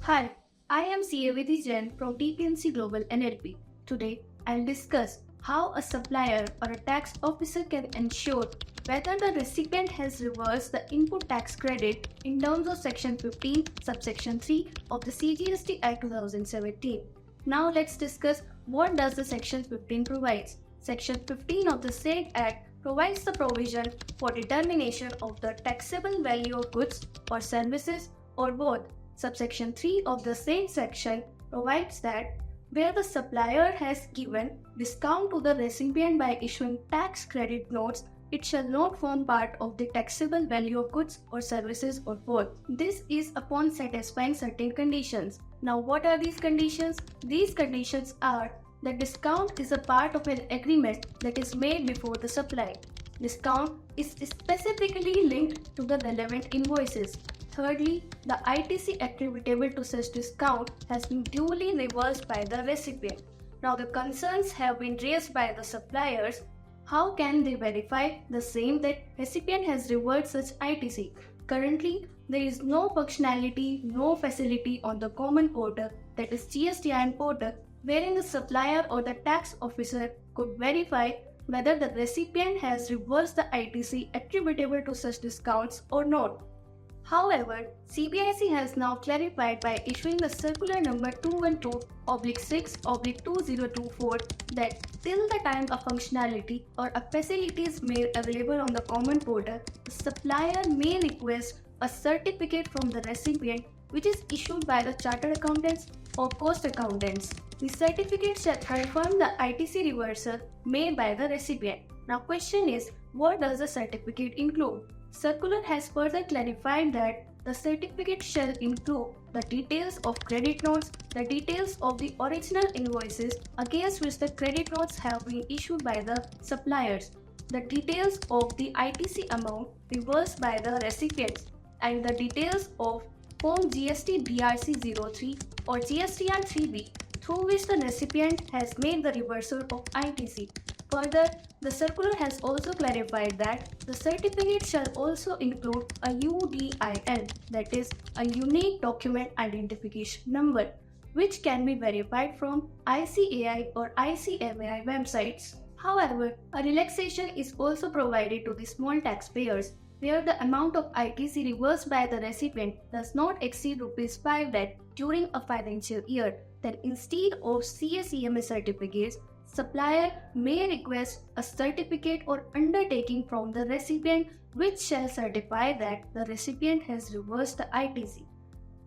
Hi, I am CA Vidhi Jain from TPNC Global NLP. Today, I'll discuss how a supplier or a tax officer can ensure whether the recipient has reversed the input tax credit in terms of Section 15, subsection 3 of the CGST Act 2017. Now let's discuss what does the Section 15 provides. Section 15 of the said Act provides the provision for determination of the taxable value of goods or services or both. Subsection 3 of the same section provides that where the supplier has given discount to the recipient by issuing tax credit notes, it shall not form part of the taxable value of goods or services or both. This is upon satisfying certain conditions. Now, what are these conditions? These conditions are that discount is a part of an agreement that is made before the supply. Discount is specifically linked to the relevant invoices. Thirdly, the ITC attributable to such discount has been duly reversed by the recipient. Now the concerns have been raised by the suppliers. How can they verify the same that recipient has reversed such ITC? Currently, there is no functionality, no facility on the common portal, that is GSTIN portal, wherein the supplier or the tax officer could verify whether the recipient has reversed the ITC attributable to such discounts or not. However, CBIC has now clarified by issuing the circular number 212/6/2024 that till the time a functionality or a facility is made available on the common portal, the supplier may request a certificate from the recipient which is issued by the chartered accountants or cost accountants. The certificate shall confirm the ITC reversal made by the recipient. Now question is, what does the certificate include? Circular has further clarified that the certificate shall include the details of credit notes, the details of the original invoices against which the credit notes have been issued by the suppliers, the details of the ITC amount reversed by the recipients, and the details of Form GST BRC 03 or GSTR 3B through which the recipient has made the reversal of ITC. Further, the circular has also clarified that the certificate shall also include a UDIN, that is a Unique Document Identification Number, which can be verified from ICAI or ICMAI websites. However, a relaxation is also provided to the small taxpayers where the amount of ITC reversed by the recipient does not exceed ₹5 lakh during a financial year. Then instead of CACMA certificates, supplier may request a certificate or undertaking from the recipient which shall certify that the recipient has reversed the ITC.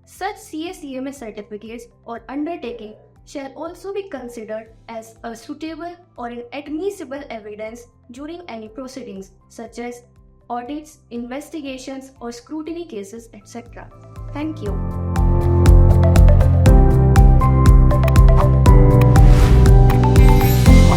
Such CACMA certificates or undertaking shall also be considered as a suitable or an admissible evidence during any proceedings such as audits, investigations or scrutiny cases, etc. Thank you.